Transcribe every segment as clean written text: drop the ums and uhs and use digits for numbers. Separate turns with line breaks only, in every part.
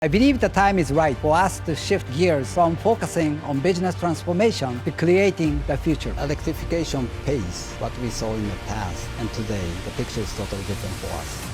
I believe the time is right for us to shift gears from focusing on business transformation to creating the future.
Electrification pays what we saw in the past, and today the picture is totally different for us.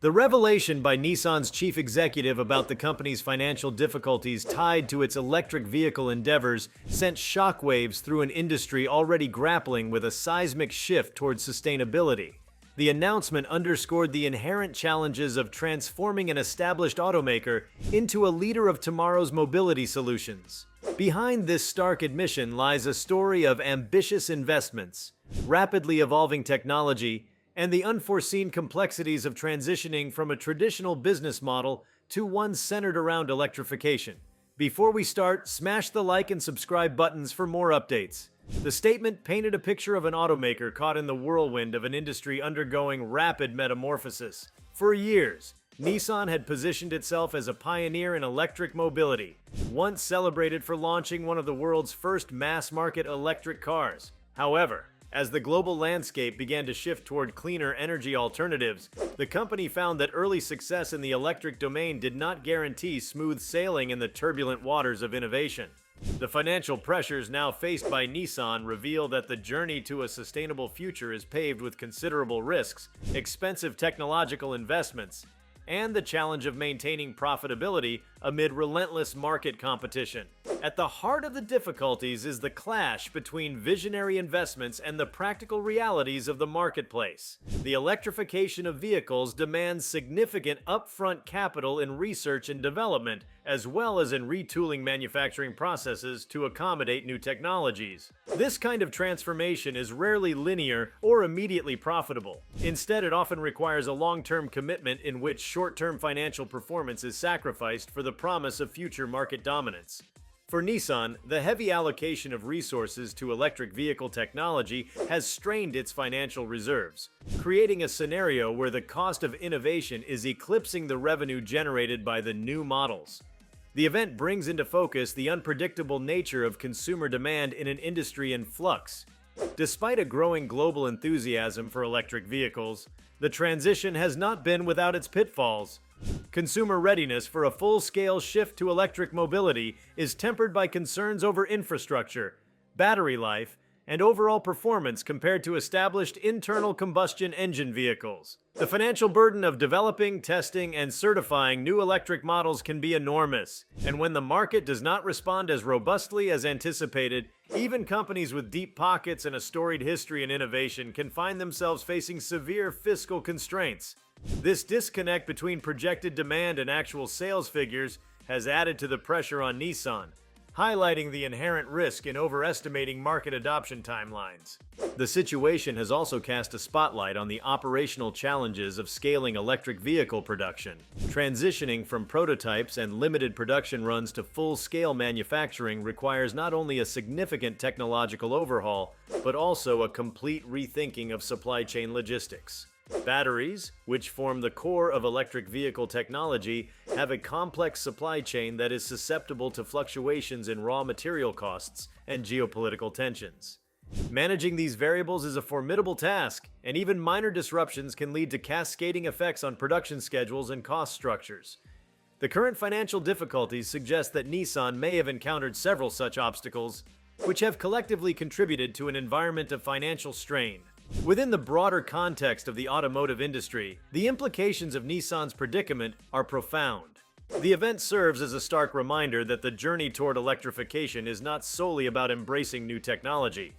The revelation by Nissan's chief executive about the company's financial difficulties tied to its electric vehicle endeavors sent shockwaves through an industry already grappling with a seismic shift towards sustainability. The announcement underscored the inherent challenges of transforming an established automaker into a leader of tomorrow's mobility solutions. Behind this stark admission lies a story of ambitious investments, rapidly evolving technology, and the unforeseen complexities of transitioning from a traditional business model to one centered around electrification. Before we start, smash the like and subscribe buttons for more updates. The statement painted a picture of an automaker caught in the whirlwind of an industry undergoing rapid metamorphosis. For years, Nissan had positioned itself as a pioneer in electric mobility, once celebrated for launching one of the world's first mass-market electric cars. However, as the global landscape began to shift toward cleaner energy alternatives, the company found that early success in the electric domain did not guarantee smooth sailing in the turbulent waters of innovation. The financial pressures now faced by Nissan reveal that the journey to a sustainable future is paved with considerable risks, expensive technological investments, and the challenge of maintaining profitability amid relentless market competition. At the heart of the difficulties is the clash between visionary investments and the practical realities of the marketplace. The electrification of vehicles demands significant upfront capital in research and development, as well as in retooling manufacturing processes to accommodate new technologies. This kind of transformation is rarely linear or immediately profitable. Instead, it often requires a long-term commitment in which short-term financial performance is sacrificed for the promise of future market dominance. For Nissan, the heavy allocation of resources to electric vehicle technology has strained its financial reserves, creating a scenario where the cost of innovation is eclipsing the revenue generated by the new models. The event brings into focus the unpredictable nature of consumer demand in an industry in flux. Despite a growing global enthusiasm for electric vehicles, the transition has not been without its pitfalls. Consumer readiness for a full-scale shift to electric mobility is tempered by concerns over infrastructure, battery life, and overall performance compared to established internal combustion engine vehicles. The financial burden of developing, testing, and certifying new electric models can be enormous, and when the market does not respond as robustly as anticipated, even companies with deep pockets and a storied history in innovation can find themselves facing severe fiscal constraints. This disconnect between projected demand and actual sales figures has added to the pressure on Nissan, highlighting the inherent risk in overestimating market adoption timelines. The situation has also cast a spotlight on the operational challenges of scaling electric vehicle production. Transitioning from prototypes and limited production runs to full-scale manufacturing requires not only a significant technological overhaul, but also a complete rethinking of supply chain logistics. Batteries, which form the core of electric vehicle technology, have a complex supply chain that is susceptible to fluctuations in raw material costs and geopolitical tensions. Managing these variables is a formidable task, and even minor disruptions can lead to cascading effects on production schedules and cost structures. The current financial difficulties suggest that Nissan may have encountered several such obstacles, which have collectively contributed to an environment of financial strain. Within the broader context of the automotive industry, the implications of Nissan's predicament are profound. The event serves as a stark reminder that the journey toward electrification is not solely about embracing new technology.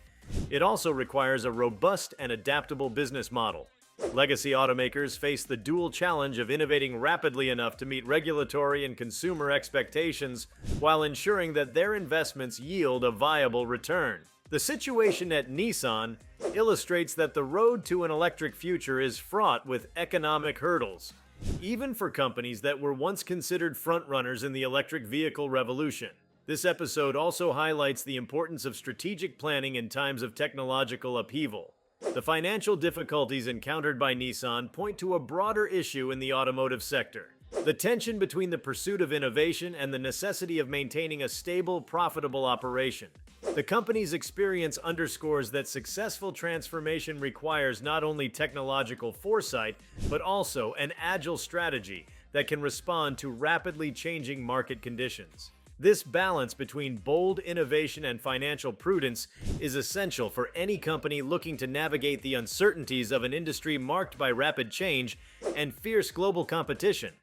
It also requires a robust and adaptable business model. Legacy automakers face the dual challenge of innovating rapidly enough to meet regulatory and consumer expectations while ensuring that their investments yield a viable return. The situation at Nissan illustrates that the road to an electric future is fraught with economic hurdles, even for companies that were once considered frontrunners in the electric vehicle revolution. This episode also highlights the importance of strategic planning in times of technological upheaval. The financial difficulties encountered by Nissan point to a broader issue in the automotive sector: the tension between the pursuit of innovation and the necessity of maintaining a stable, profitable operation. The company's experience underscores that successful transformation requires not only technological foresight, but also an agile strategy that can respond to rapidly changing market conditions. This balance between bold innovation and financial prudence is essential for any company looking to navigate the uncertainties of an industry marked by rapid change and fierce global competition.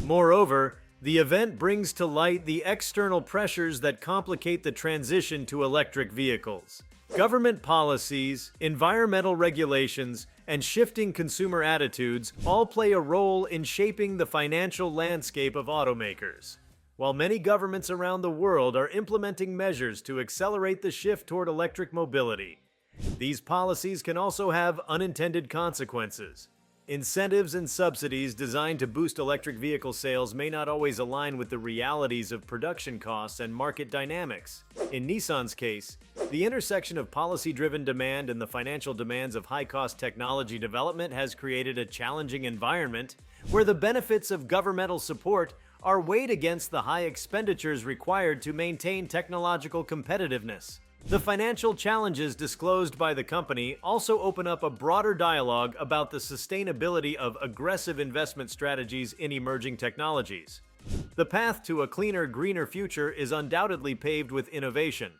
Moreover, the event brings to light the external pressures that complicate the transition to electric vehicles. Government policies, environmental regulations, and shifting consumer attitudes all play a role in shaping the financial landscape of automakers. While many governments around the world are implementing measures to accelerate the shift toward electric mobility, these policies can also have unintended consequences. Incentives and subsidies designed to boost electric vehicle sales may not always align with the realities of production costs and market dynamics. In Nissan's case, the intersection of policy-driven demand and the financial demands of high-cost technology development has created a challenging environment where the benefits of governmental support are weighed against the high expenditures required to maintain technological competitiveness. The financial challenges disclosed by the company also open up a broader dialogue about the sustainability of aggressive investment strategies in emerging technologies. The path to a cleaner, greener future is undoubtedly paved with innovation,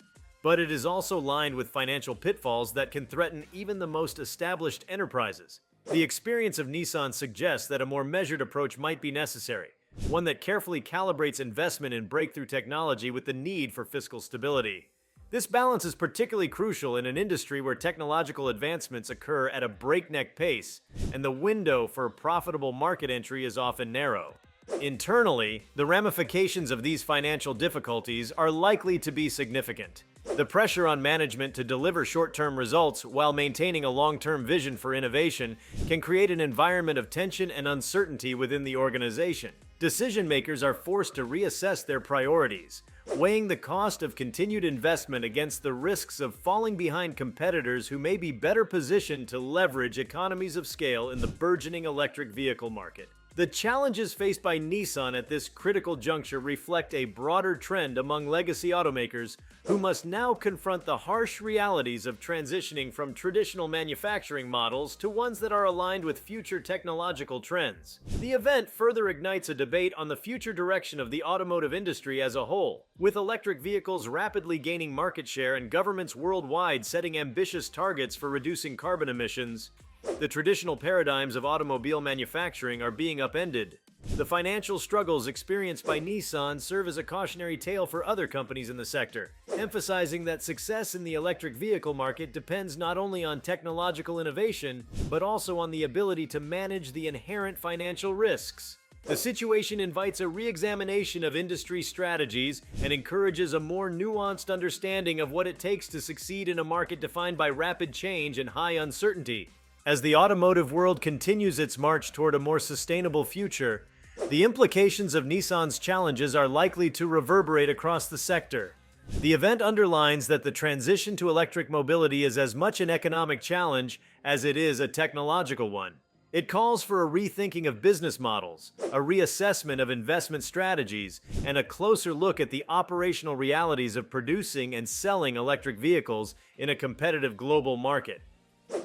but it is also lined with financial pitfalls that can threaten even the most established enterprises. The experience of Nissan suggests that a more measured approach might be necessary, one that carefully calibrates investment in breakthrough technology with the need for fiscal stability. This balance is particularly crucial in an industry where technological advancements occur at a breakneck pace, and the window for profitable market entry is often narrow. Internally, the ramifications of these financial difficulties are likely to be significant. The pressure on management to deliver short-term results while maintaining a long-term vision for innovation can create an environment of tension and uncertainty within the organization. Decision-makers are forced to reassess their priorities, weighing the cost of continued investment against the risks of falling behind competitors who may be better positioned to leverage economies of scale in the burgeoning electric vehicle market. The challenges faced by Nissan at this critical juncture reflect a broader trend among legacy automakers who must now confront the harsh realities of transitioning from traditional manufacturing models to ones that are aligned with future technological trends. The event further ignites a debate on the future direction of the automotive industry as a whole, with electric vehicles rapidly gaining market share and governments worldwide setting ambitious targets for reducing carbon emissions. The traditional paradigms of automobile manufacturing are being upended. The financial struggles experienced by Nissan serve as a cautionary tale for other companies in the sector, emphasizing that success in the electric vehicle market depends not only on technological innovation, but also on the ability to manage the inherent financial risks. The situation invites a re-examination of industry strategies and encourages a more nuanced understanding of what it takes to succeed in a market defined by rapid change and high uncertainty. As the automotive world continues its march toward a more sustainable future, the implications of Nissan's challenges are likely to reverberate across the sector. The event underlines that the transition to electric mobility is as much an economic challenge as it is a technological one. It calls for a rethinking of business models, a reassessment of investment strategies, and a closer look at the operational realities of producing and selling electric vehicles in a competitive global market.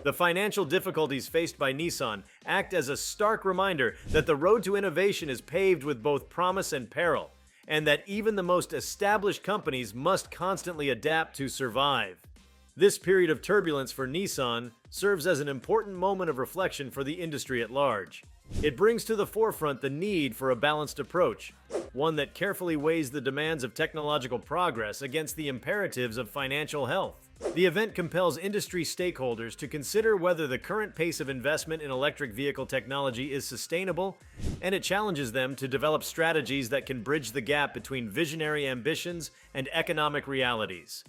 The financial difficulties faced by Nissan act as a stark reminder that the road to innovation is paved with both promise and peril, and that even the most established companies must constantly adapt to survive. This period of turbulence for Nissan serves as an important moment of reflection for the industry at large. It brings to the forefront the need for a balanced approach, one that carefully weighs the demands of technological progress against the imperatives of financial health. The event compels industry stakeholders to consider whether the current pace of investment in electric vehicle technology is sustainable, and it challenges them to develop strategies that can bridge the gap between visionary ambitions and economic realities.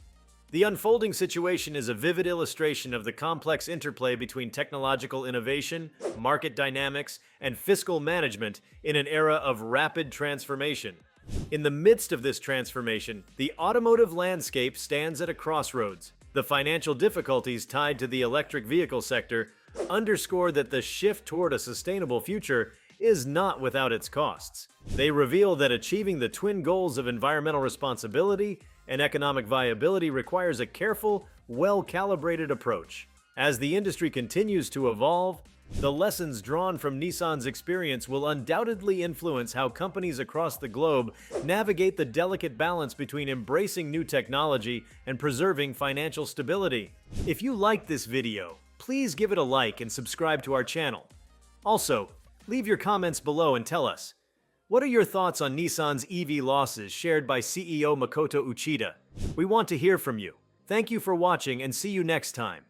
The unfolding situation is a vivid illustration of the complex interplay between technological innovation, market dynamics, and fiscal management in an era of rapid transformation. In the midst of this transformation, the automotive landscape stands at a crossroads. The financial difficulties tied to the electric vehicle sector underscore that the shift toward a sustainable future is not without its costs. They reveal that achieving the twin goals of environmental responsibility and economic viability requires a careful, well-calibrated approach. As the industry continues to evolve, The lessons drawn from Nissan's experience will undoubtedly influence how companies across the globe navigate the delicate balance between embracing new technology and preserving financial stability. If you liked this video, please give it a like and subscribe to our channel. Also, leave your comments below and tell us, what are your thoughts on Nissan's EV losses shared by CEO Makoto Uchida? We want to hear from you. Thank you for watching and see you next time.